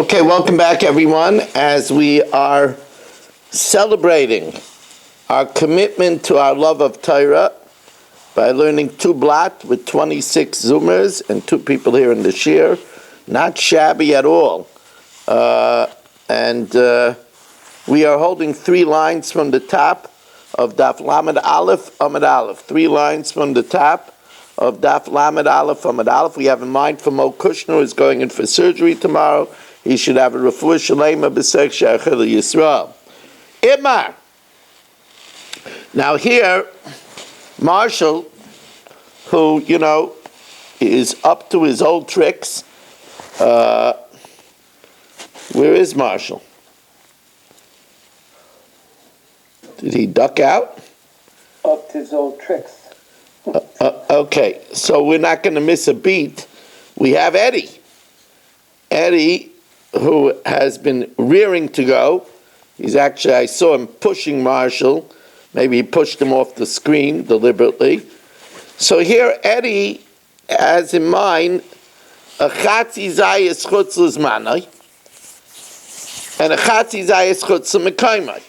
Okay, welcome back everyone as we are celebrating our commitment to our love of Torah by learning two blot with 26 Zoomers and two people here in the shir. Not shabby at all. We are holding 3 lines from the top of Daf Lamed Aleph, Amud Aleph. 3 lines from the top of Daf Lamed Aleph, Amud Aleph. We have in mind for Mo Kushner, who is going in for surgery tomorrow. He should have a refuah shalema b'sech she'achil Yisrael. Imar. Now here, Marshall, who, is up to his old tricks. Where is Marshall? Did he duck out? Up to his old tricks. Okay, so we're not going to miss a beat. We have Eddie. Eddie, who has been rearing to go. I saw him pushing Marshall. Maybe he pushed him off the screen deliberately. So here Eddie has in mind a chatzi zayis chutz l'zmanai and a chatzi zayis chutz l'mekaymai.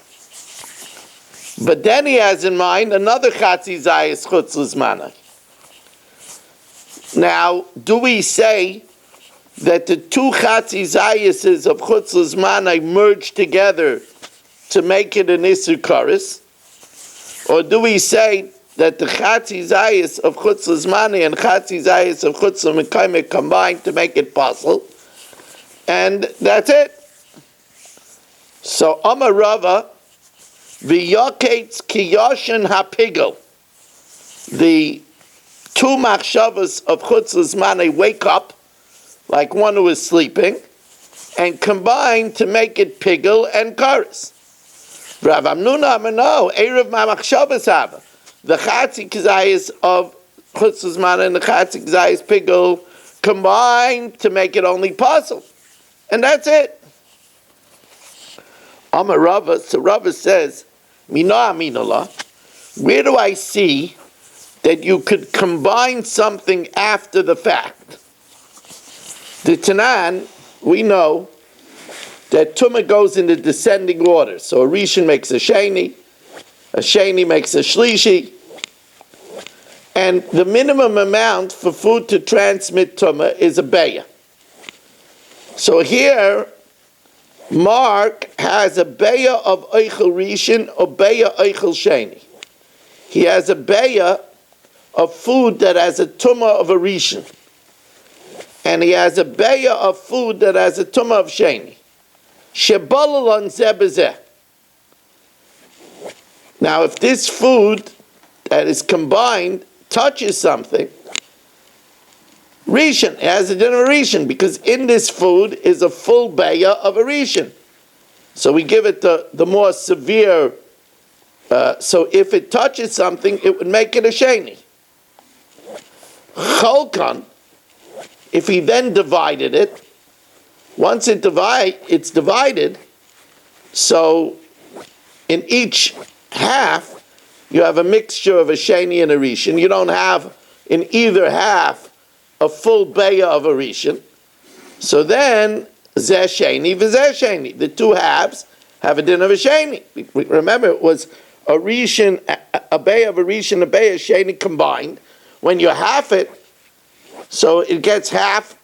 But then he has in mind another chatzi zayis chutz l'zmanai. Now, do we say that the 2 chatzi zayises of chutz l'zmanai merge together to make it an isur kares? Or do we say that the chatzi zayis of chutz l'zmanai and chatzi zayis of chutz l'mekaymai combine to make it possible? And that's it. So, Amar Rava, v'yoketz kiyoshin hapigel. The 2 machshavas of chutz l'zmanai wake up like one who is sleeping, and combine to make it pigel and kares. Rav Amnuna no, erev ma'machshavas haba. The chatzi kazayis of chutz l'zmanai and the chatzi kazayis pigel combine to make it only possible, and that's it. Amar Rava, so Rava says, Mina aminallah, where do I see that you could combine something after the fact? The Tanan, we know that Tumah goes in the descending order. So a Rishon makes a Sheni makes a Shlishi, and the minimum amount for food to transmit Tumah is a Beya. So here, Mark has a Beya of Eichel Rishon or Beya Eichel Sheni. He has a Beya of food that has a Tumah of a Rishon. And he has a beya of food that has a tumah of sheni. Shebalal on zebezeh. Now, if this food that is combined touches something, rishon, it has a din of a rishon, because in this food is a full beya of a rishon. So we give it the more severe. So if it touches something, it would make it a sheni. Cholkan. If he then divided it, once it's divided, so in each half, you have a mixture of a sheni and a rishon. You don't have in either half a full beya of a rishon. So then, zeh sheni v'zeh sheni. The 2 halves have a din of a sheni. Remember, it was a rishon, a beya of a rishon, a beya of sheni combined. When you half it, so it gets half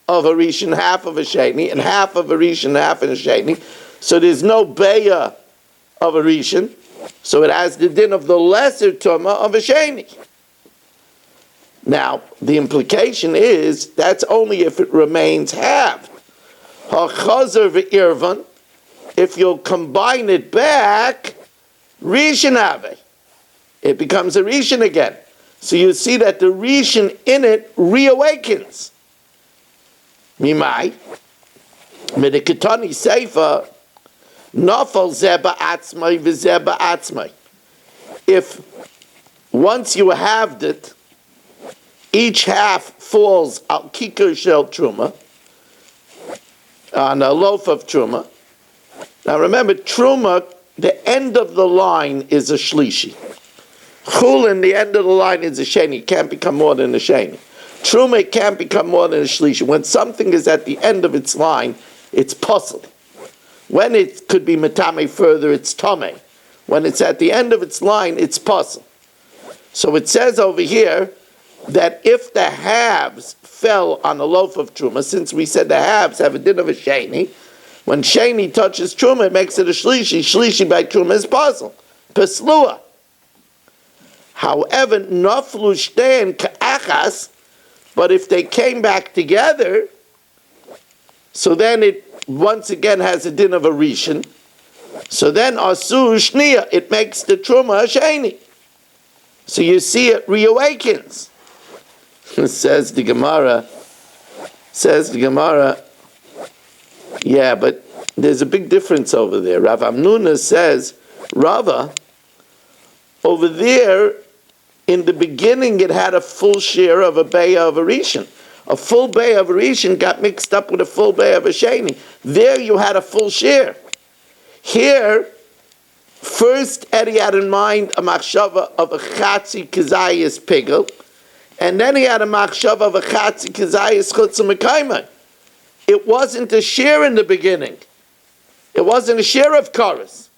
of a rishon, half of a sheni, and half of a rishon, half of a sheni. So there's no beya of a rishon. So it has the din of the lesser tumah of a sheni. Now, the implication is that's only if it remains halved. Ha'chazer v'irvan, if you'll combine it back, rishon ave, it becomes a rishon again. So you see that the rishon in it reawakens. Mimai, medikatani seifa, nafal zeba atzmai v'zeba atzmai. If once you halved it, each half falls al kikar shel truma, on a loaf of truma. Now remember, truma, the end of the line is a shlishi. Chulin, the end of the line is a sheni. It can't become more than a sheni. Truma can't become more than a shlishi. When something is at the end of its line, it's puzzle. When it could be metame further, it's tame. When it's at the end of its line, it's puzzle. So it says over here that if the halves fell on a loaf of truma, since we said the halves have a din of a sheni, when sheni touches truma, it makes it a shlishi. Shlishi by truma is puzzle. Peslua. However, naflu shtein ka'achas, but if they came back together, so then it once again has a din of a rishon. So then asu shniya, it makes the truma a sheni. So you see it reawakens. Says the Gemara, yeah, but there's a big difference over there. Rav Amnuna says, Rava, over there, in the beginning it had a full share of a beya of a rishon. A full beya of a rishon got mixed up with a full beya of a sheni. There you had a full share. Here, first Eddie had in mind a machshava of a chatzi kizayis pigel, and then he had a machshava of a chatzi kizayis chutz mekayma. It wasn't a share in the beginning. It wasn't a share of chorus.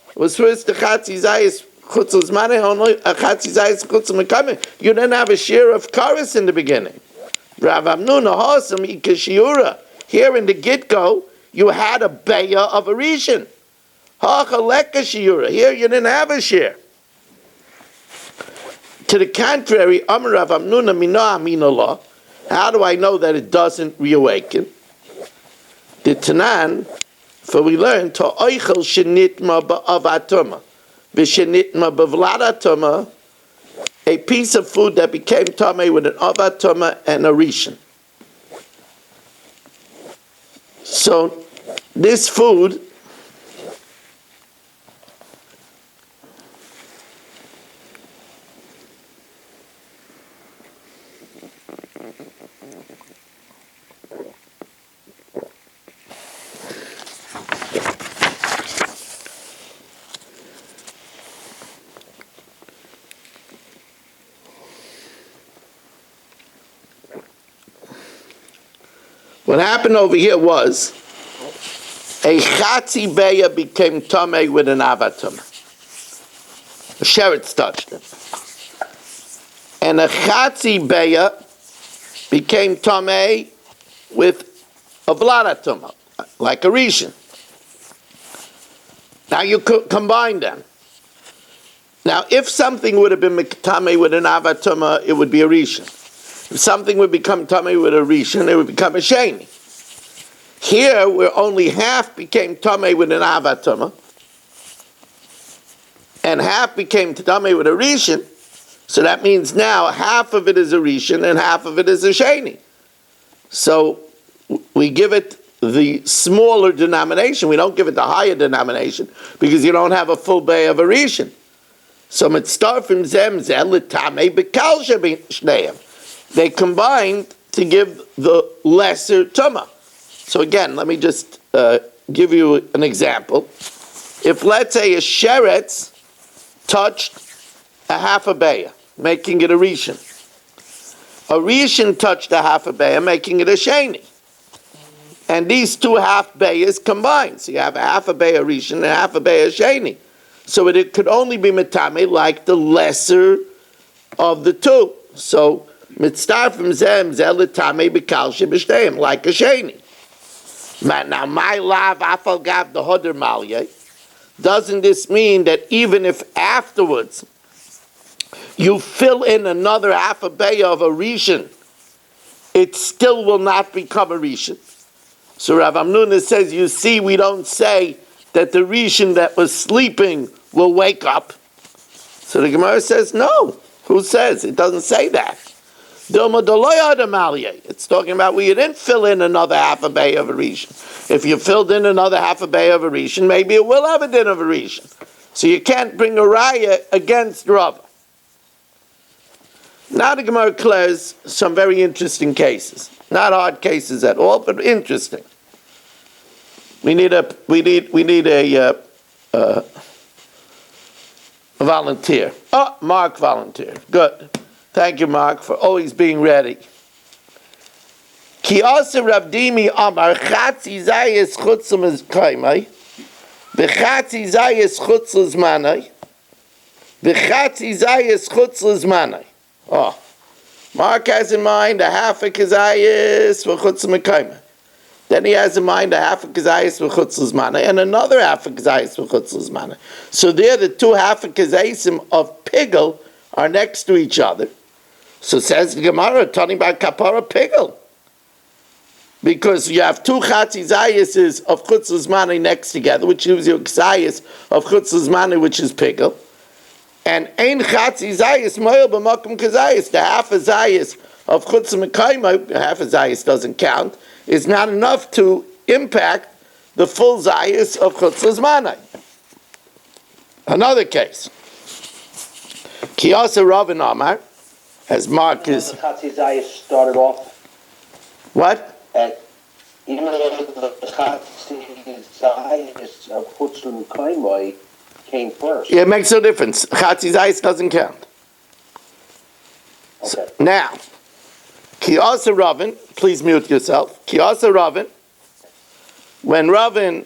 It was first the chatzi zayis chutz uzmane, only a chatzi zayis chutz mekayma. You didn't have a share of chorus in the beginning. Rav Amnuna hosam ikashiura. Here in the Gitgo, you had a beya of a rishon. Here you didn't have a share. To the contrary, Amar Rav Amnuna mina aminallah. How do I know that it doesn't reawaken? The Tanan, for we learned to oichel shenitma ba'avatuma, v'shenitma b'vladatuma, a piece of food that became tamei with an avatuma and a rishon. So this food what happened over here was a chatzi beya became tamei with an avatum. A sheretz touched it. And a chatzi beya became tamei with a vladatuma, like a rishon. Now you could combine them. Now if something would have been tamei with an avatuma, it would be a rishon. If something would become tamei with a rishon, it would become a sheni. Here, where only half became tamei with an avatuma, and half became tamei with a rishon, so that means now half of it is a rishon and half of it is a sheni. So we give it the smaller denomination. We don't give it the higher denomination because you don't have a full bay of a rishon. So mitztarfim zemzel l'tamei b'kal shneim. They combined to give the lesser tumah. So again, let me just give you an example. If let's say a sheretz touched a half a beya, making it a rishon. A rishon touched a half a beya, making it a sheni. And these two half beyas combined. So you have a half a beya rishon and a half a beya sheni. So it could only be metame like the lesser of the two. So mitzdarfim zem zeletame b'kal sheb'shteim, like a sheni. Now my lav afal gav the hoder malye. Doesn't this mean that even if afterwards you fill in another half a beya of a rishon, it still will not become a rishon? So Rav Amnuna says, you see, we don't say that the rishon that was sleeping will wake up. So the Gemara says, no. Who says? It doesn't say that. It's talking about where you didn't fill in another half a bay of a rishon. If you filled in another half a bay of a rishon, maybe it will have a din of a rishon. So you can't bring a raya against Rav. Now the Gemara declares some very interesting cases. Not hard cases at all, but interesting. We need a volunteer. Oh, Mark volunteered. Good. Thank you, Mark, for always being ready. Ki asa Rav Dimi amar chatzi zayis chutz l'kaimai, v'chatzi zayis chutz l'zmanai, v'chatzi zayis chutz l'zmanai. Oh, Mark has in mind a half a kazayis for chutz l'kaimai. Then he has in mind a half a kazayis for chutz l'zmanai and another half a kazayis for chutz l'zmanai. So there, the two half a kazayisim of pigel are next to each other. So says the Gemara, talking about kapara pigel. Because you have two chatzi zayises of chutz l'zmanai next together, which gives you a kazayis of chutz l'zmanai, which is pigel. And ein chatzi zayis moil b'makom kazayis. The half a zayis of chutz l'mekayma, half a zayis doesn't count, is not enough to impact the full zayis of chutz l'zmanai. Another case. Kiyasa Rav and Amar, as Mark is... The Chatzi Zayis started off, What? and even though the Chatzi Zayis of Chutz L'Mekaimai came first. Yeah, it makes no difference. Chatzi Zayis doesn't count. Okay. Now, Kiyasa Ravin, please mute yourself. Kiyasa Ravin, when Ravin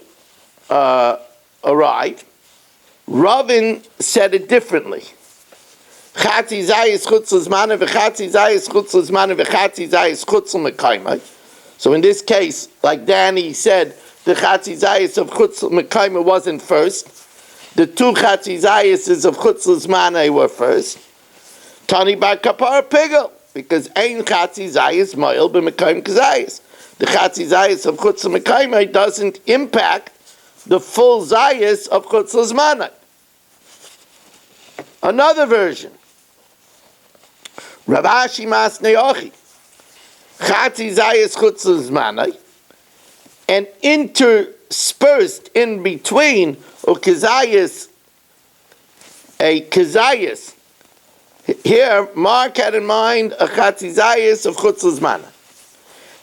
arrived, Ravin said it differently. Chatzi zayis chutz l'zmanai v'chatzi zayis chutz l'zmanai v'chatzi zayis chutz l'mekaimai. So in this case, like Danny said, the chatzi zayis of chutz l'mekaimai wasn't first. The two chatzi zayises of chutz l'zmanai were first. Tani bar kapar pigel, because ein chatzi zayis moil b'mekaim kazayis. The chatzi zayis of chutz l'mekaimai doesn't impact the full zayis of chutz l'zmanai. Another version. Rav Ashi mas neochi. Chatzi zayis chutz l'zmanai, and interspersed in between a kazayis. Here, Mark had in mind a chatzi zayis of chutz l'zmanai.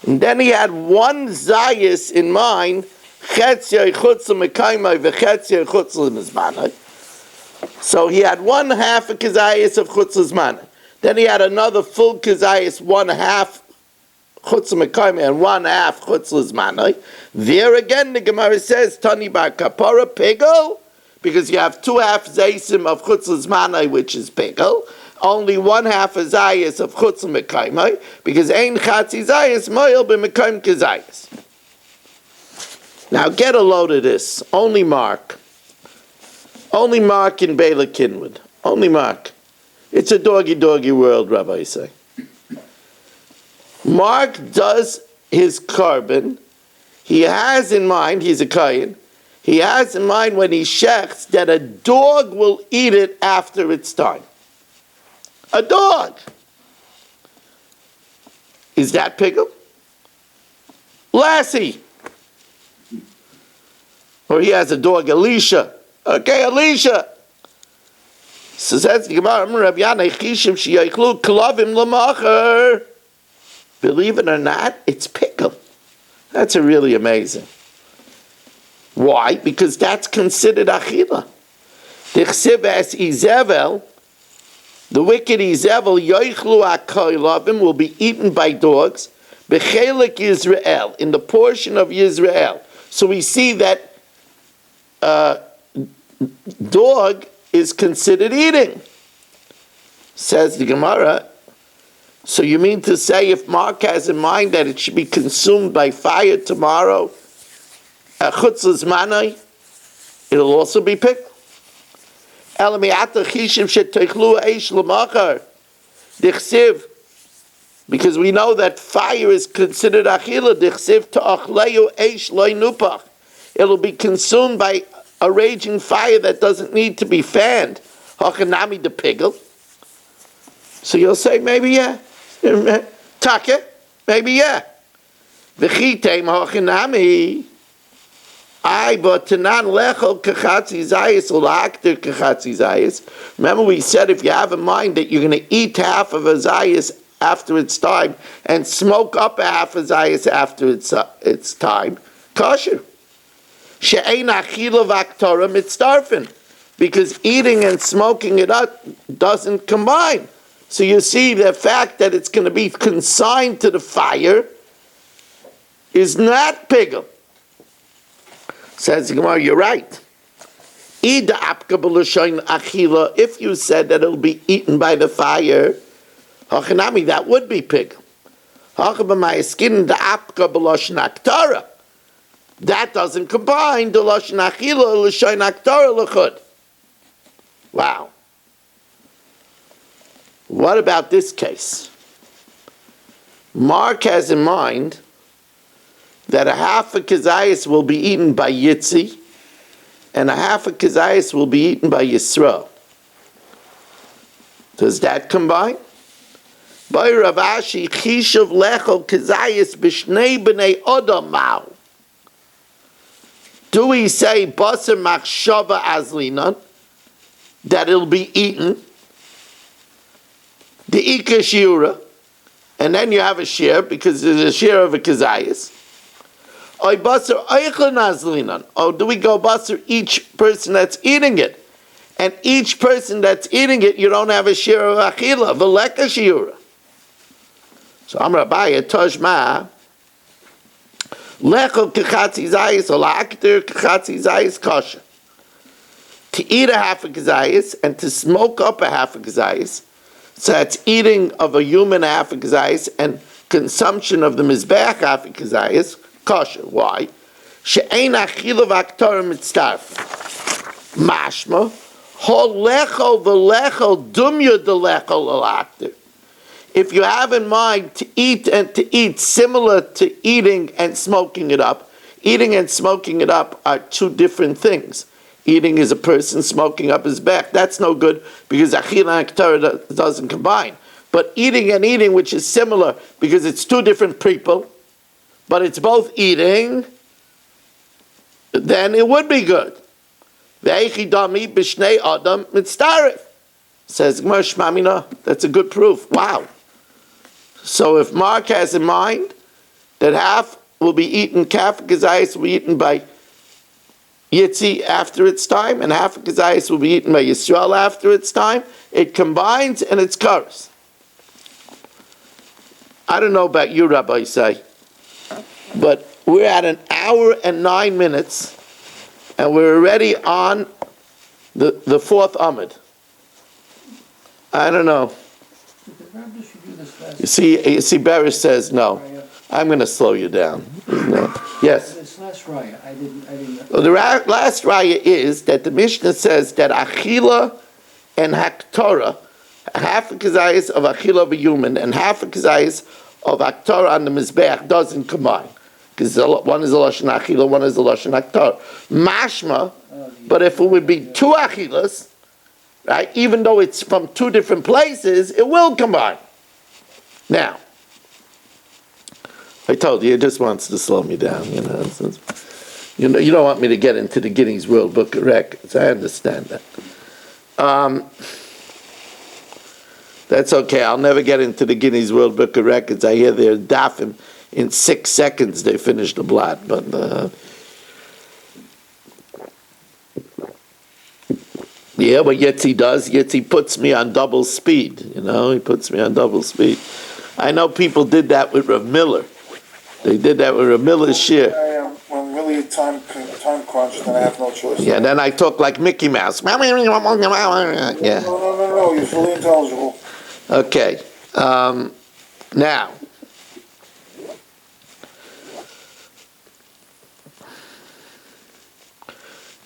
And then he had one zayis in mind, chetzia chutz l'mekaimai v'chetzia chutz l'zmanai. So he had one half a kazayis of chutz l'zmanai. Then he had another full kazayis, one half chutz l'mekaimai and one half chutz l'zmanai. There again, the Gemara says Tani bar kapara pigel, because you have two half zaysim of chutz l'zmanai, which is pigel. Only one half a zayis of chutz l'mekaimai, because ein chatzi zayis moil b'mekaim kazayis. Now get a load of this. Only Mark in Bela Kinwood. Only Mark. It's a doggy world, Rabbi say. Mark does his carbon. He has in mind, he's a Kayin, he has in mind when he shechts that a dog will eat it after its time. A dog. Is that pigel? Lassie. Or he has a dog, Alicia. Okay, Alicia. So says the Gemara, Rabbi Yana, Chishim sheyayklu klavim l'macher. Believe it or not, it's pickle. That's a really amazing. Why? Because that's considered achila. Dichsiv as Izevel, the wicked Izevel, yoichlu akaylavim, will be eaten by dogs. Bechelik Yisrael, in the portion of Yisrael. So we see that dog is considered eating. Says the Gemara, so you mean to say if Mark has in mind that it should be consumed by fire tomorrow, chutz l'zmanai, it'll also be picked? Because we know that fire is considered achila, it'll be consumed by a raging fire that doesn't need to be fanned. Hachanami the pigel. So you'll say, maybe yeah. Taka, maybe yeah. V'chitem hachanami. But tanan lechol kachatzi zayis ulakter kachatzi zayis. Remember we said if you have in mind that you're going to eat half of a zayis after its time and smoke up a half a zayis after its time, kosher. She'ein achila v'aktora mitzdarfen, because eating and smoking it up doesn't combine. So you see the fact that it's going to be consigned to the fire is not pigel. Says the Gemara, you're right. If you said that it'll be eaten by the fire, that would be pigel. That doesn't combine the lashon achila l'shayin aktar l'chud. Wow. What about this case? Mark has in mind that a half a kazayas will be eaten by Yitzi, and a half a kazayas will be eaten by Yisro. Does that combine? By Rav Ashi, chishav lechol kazayas b'shnei b'nei odom ma'u. Do we say basar machshava azlinan, that it'll be eaten, the ika shiura, and then you have a share because there's a share of a kazayas? Or basar eichel azlinan, or do we go basar each person that's eating it, and each person that's eating it you don't have a share of achila v'leka shiura? So Amar Abaye Toshma Lechol kechatzi zayis or la'akter kechatzi zayis kosher. To eat a half a kazayis and to smoke up a half a kazayis, so that's eating of a human half a kazayis and consumption of the mizbeach half a kazayis kosher. Why? She'ein achila v'aktor mitztarf. Mashma hol lechol v'lechol dumya delechol al'akter. If you have in mind to eat and to eat similar to eating and smoking it up, eating and smoking it up are two different things. Eating is a person, smoking up his back. That's no good because achila and aktar doesn't combine. But eating and eating, which is similar because it's two different people, but it's both eating, then it would be good. Ve'echidami b'shnei adam mitztarif. Says Gemara Shmamina, that's a good proof. Wow. So if Mark has in mind that half will be eaten, half of kazayas will be eaten by Yitzi after its time, and half of kazayas will be eaten by Yisrael after its time, it combines and it's karas. I don't know about you, Rabbi Isai, but we're at 1 hour and 9 minutes, and we're already on the fourth Amud. I don't know. You see, Barish says no. I'm going to slow you down. No. Yes. This last raya, I didn't. Well, the last raya is that the Mishnah says that achila and haktorah, half a kazayas of achila of a human and half a kazayas of haktorah on the mizbeach doesn't combine because one is a lashon achila, one is a lashon haktorah. Mashma, but if it would be two achilas, right? Even though it's from two different places, it will combine. Now, I told you, it just wants to slow me down. You don't want me to get into the Guinness World Book of Records. I understand that. That's okay. I'll never get into the Guinness World Book of Records. I hear they're dafim in 6 seconds. They finish the blot, but. Yeah, but Yitzi does. Yitzi puts me on double speed. He puts me on double speed. I know people did that with Rav Miller. They did that with Rav Miller's shir. I'm really time crunched and I have no choice. Yeah, then I talk like Mickey Mouse. Yeah. No, you're fully intelligible. Okay. Now.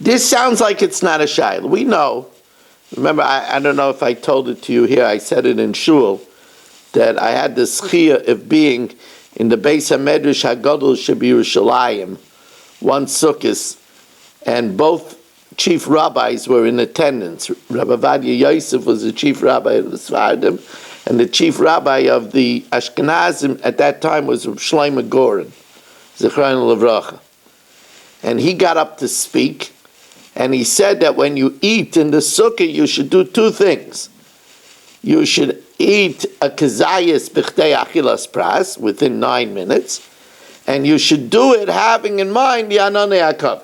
This sounds like it's not a shayla. We know. Remember, I don't know if I told it to you here. I said it in shul that I had the schiyah of being in the Beis HaMedrash HaGadol Shebiyerushalayim, one sukkos, and both chief rabbis were in attendance. Rabbi Vadia Yosef was the chief rabbi of the Sfardim, and the chief rabbi of the Ashkenazim at that time was Reb Shlomo Goren, Zechron Levracha. And he got up to speak, and he said that when you eat in the sukkah, you should do two things. You should eat a kazayas b'chtei achilas pras within 9 minutes, and you should do it having in mind the ananei hakavod.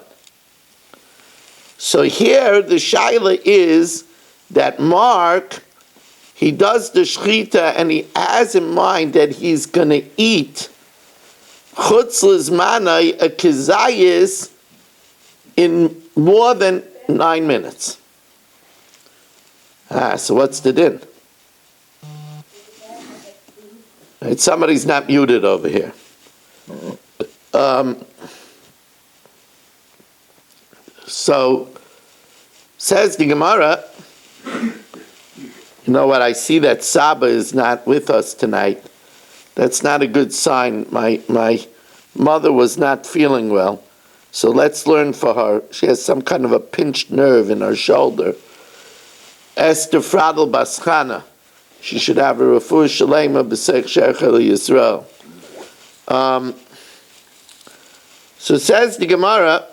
So here the shaila is that Mark, he does the shechita and he has in mind that he's going to eat chutz lizmanai a kizayis in more than 9 minutes. So what's the din? Right, somebody's not muted over here. So, says the Gemara, you know what, I see that Saba is not with us tonight. That's not a good sign. My mother was not feeling well. So let's learn for her. She has some kind of a pinched nerve in her shoulder. Esther Fradel Baschana. She should have a refuah shalema b'seich she'echel Yisrael. So says the Gemara,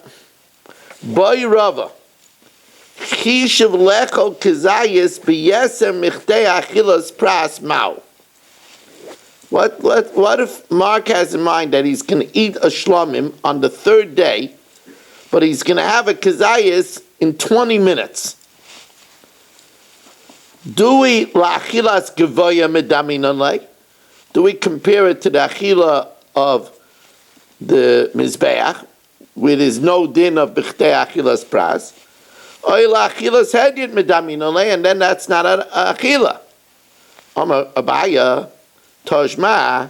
Boy Rava, Chishav lechol kizayis b'yesem michtei achilas pras mau. What if Mark has in mind that he's going to eat a shlomim on the 3rd day, but he's going to have a kizayis in 20 minutes? Do we la'achilas gevoya medaminanlei? Do we compare it to the achila of the mizbeach, where there's no din of b'chtei achilas pras? Or la'achilas hedyet medaminanlei, and then that's not an achila. Abaya Toshma,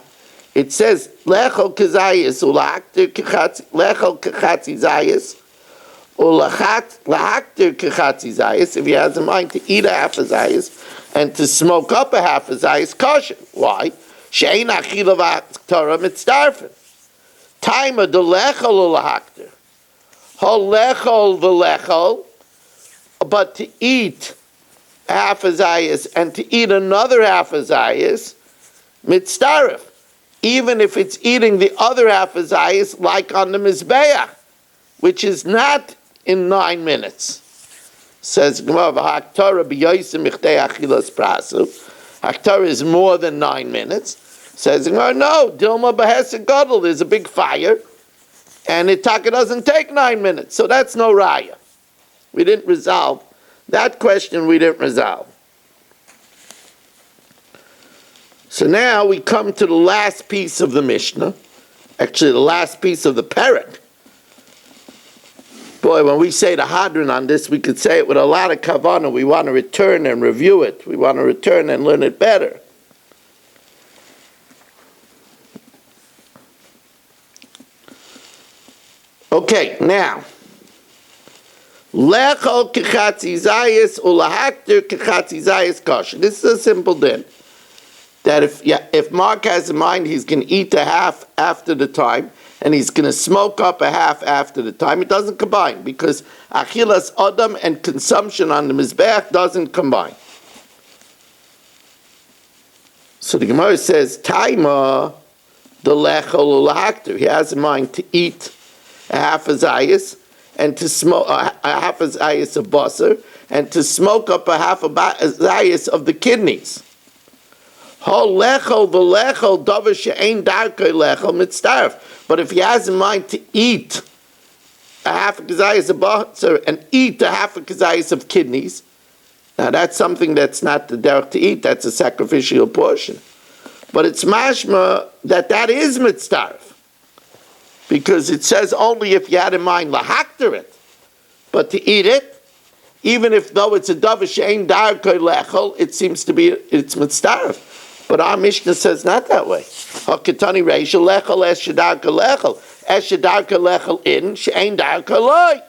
it says lechol kizayis ulachter kechatzi lechol kechatzi zayis ulachter kechatzi zayis. If he has in mind to eat a half a zayis and to smoke up a half a zayis, kosher. Why? She'ein achila v'aktorah mitzdarfen. Time of the lechol ulachter. Hol lechol v'lechol, but to eat half a zayis and to eat another half a zayis, mitzdaref, even if it's eating the other half of zayis, like on the mizbeach, which is not in 9 minutes. Says Gemara, "Ha'aktorah b'yoysim michtei achilas prasu." Haktorah is more than 9 minutes. Says Gemara, no, Dilma b'hesed gadol. There's a big fire, and it doesn't take 9 minutes, so that's no raya. We didn't resolve that question. We didn't resolve. So now we come to the last piece of the Mishnah, actually the last piece of the parak. Boy, when we say the hadron on this, we could say it with a lot of kavanah. We want to return and review it. We want to return and learn it better. Okay, now, lechol kechatzi zayis ulahakter kechatzi zayis kosher. This is a simple din. That if Mark has in mind he's going to eat a half after the time, and he's going to smoke up a half after the time, it doesn't combine, because achilas adam and consumption on the mizbeach doesn't combine. So the Gemara says, Taima, the lechol ulahakter. He has in mind to eat a half a zayis, and to smoke a half a zayis of basar, and to smoke up a half a zayis of the kidneys. But if he has in mind to eat a half a kazayas of basar and eat a half a kazayas of kidneys, now that's something that's not the derech to eat, that's a sacrificial portion. But it's mashma that is mitzdarf, because it says only if you had in mind lahakter it, but to eat it, even if though it's a davar she'ein darkei lechol, it seems to be it's mitzdarf. But our Mishnah says not that way. Haketani reisha lechol es shedarka lechol. Es shedarka lechol in, she'ein darka loy.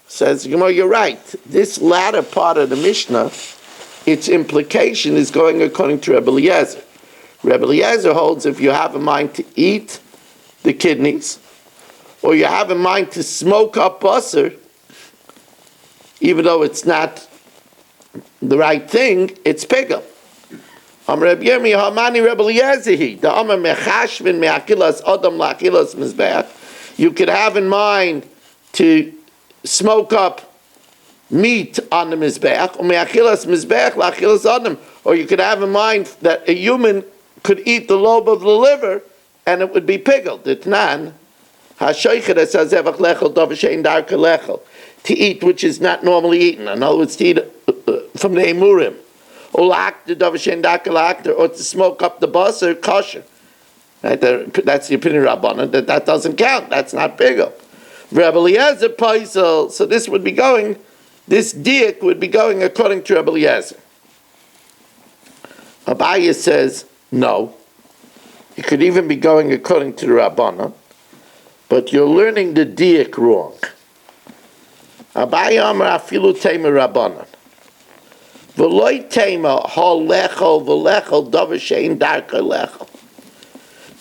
Says Gemara, you're right. This latter part of the Mishnah, its implication is going according to Rebbe Eliezer. Rebbe Eliezer holds if you have in mind to eat the kidneys, or you have in mind to smoke up basar, even though it's not the right thing, it's pigel. You could have in mind to smoke up meat on the mizbeach, or you could have in mind that a human could eat the lobe of the liver and it would be pickled. To eat which is not normally eaten. In other words, to eat from the emurim. Or to smoke up the basar, kosher. Right? That's the opinion of Rabbanan, that doesn't count. That's not Pigel. Rabbi Eliezer Paisel, so this diak would be going according to Rabbi Eliezer. Abaye says, no. It could even be going according to the Rabbanan, but you're learning the diak wrong. Abaye Amar afilu tema Rabbanan. V'loi tema hal lechol v'lechol davar she'ein darka lechol.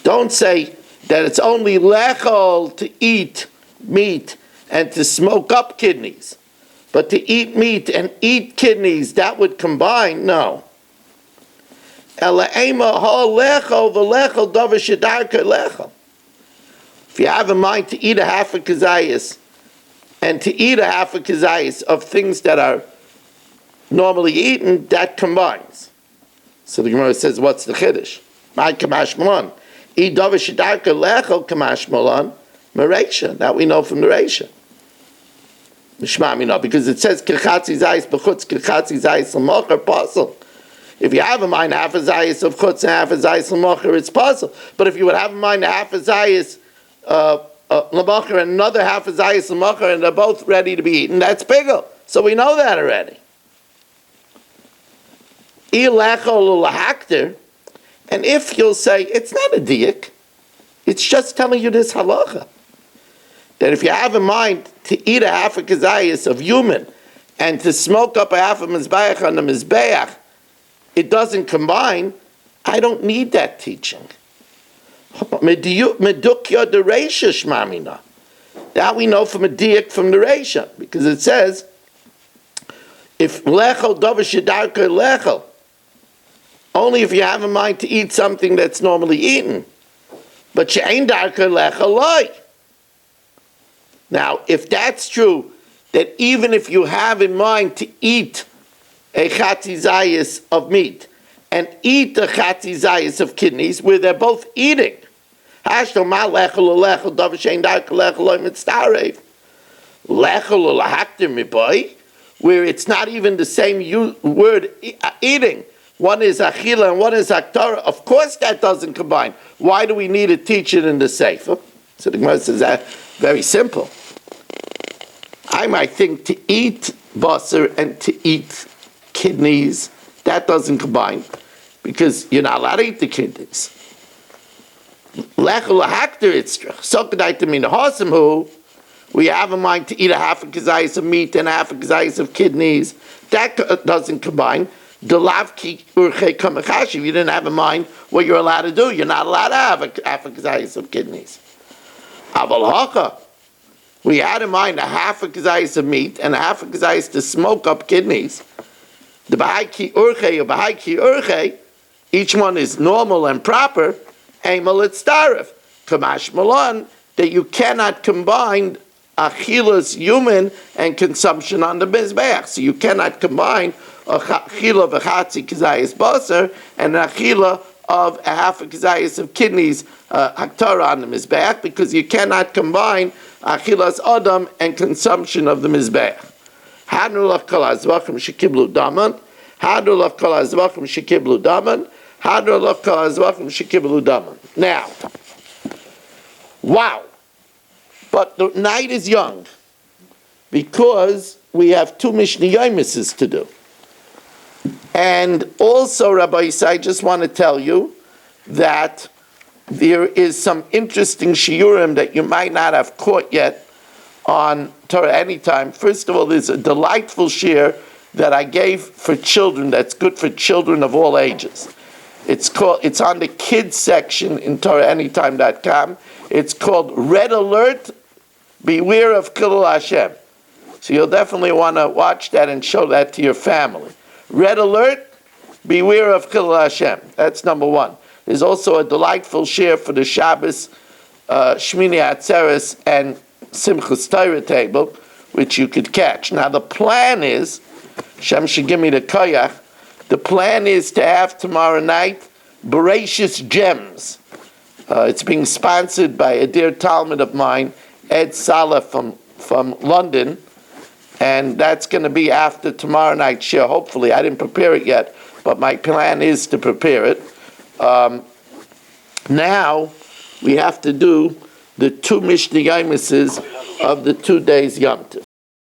Don't say that it's only lechol to eat meat and to smoke up kidneys, but to eat meat and eat kidneys, that would combine? No. If you have in mind to eat a half a kazayas and to eat a half a kazayas of things that are normally eaten, that combines. So the Gemara says, what's the chiddush? My kamash malan. Eat davar shedarka lechel kamash malan mereisha. That we know from the Reisha. Mishma, because it says kirchatzi zayis b'chutz kirchatzi zayis l'mocher pasel. If you have in mind half a zayis of chutz and half a zayis l'mocher, it's pasel. But if you would have in mind half a zayis l'mocher and another half a zayis l'mocher, and they're both ready to be eaten, that's pigel. So we know that already. And if you'll say it's not a diak, it's just telling you this halacha, that if you have in mind to eat a half a kazayas of human and to smoke up a half a mizbeach on the mizbeach, it doesn't combine, I don't need that teaching. Medukya the Reisha shmamina. That we know from a diak from the Reisha, because it says, if lechel davar shedarka lechel, only if you have in mind to eat something that's normally eaten, but she'ein darka lechel loy. Now, if that's true, that even if you have in mind to eat a chatzizayis of meat and eat the chatzizayis of kidneys, where they're both eating, where it's not even the same word, eating. One is achila and one is aktara. Of course that doesn't combine. Why do we need to teach it in the Sefer? So the Gemara says that very simple. I might think to eat basar and to eat kidneys, that doesn't combine, because you're not allowed to eat the kidneys. We have in mind to eat a half a kazayas of meat and a half a kazayas of kidneys. That doesn't combine. If you didn't have in mind what you're allowed to do, you're not allowed to have a half a kazayas of kidneys. We had in mind a half a kazayas of meat and a half a kazayas to smoke up kidneys. The bahai urche, each one is normal and proper. Eimal etztaref, kamash malan, that you cannot combine achilas human and consumption on the mizbeach. So you cannot combine a achila of a chatzi kazayas basar and an achila of a half a kazayas of kidneys haktara on the mizbeach, because you cannot combine achilas adam and consumption of the mizbeach. Hadnu lach kol hazvachim shekiblu daman. Hadnu lach kol hazvachim shekiblu daman. Hadnu lach kol hazvachim shekiblu daman. Now, wow! But the night is young, because we have 2 Mishnah Yomises to do. And also, Rabbi Yisai, I just want to tell you that there is some interesting shiurim that you might not have caught yet on Torah Anytime. First of all, there's a delightful shiur that I gave for children that's good for children of all ages. It's on the kids section in TorahAnytime.com. It's called Red Alert, Beware of Chilul Hashem. So you'll definitely want to watch that and show that to your family. Red Alert, Beware of Chilul Hashem. That's number 1. There's also a delightful shiur for the Shabbos, Shmini Atzeres, and Simchas Torah table, which you could catch. Now the plan is, Shem should give me the koyach, the plan is to have tomorrow night Bereshis Gems. It's being sponsored by a dear Talmud of mine, Ed Saleh from London, and that's going to be after tomorrow night's shiur. Hopefully, I didn't prepare it yet, but my plan is to prepare it. Now, we have to do the two Mishnah Yomises of the 2 days Yom Tov.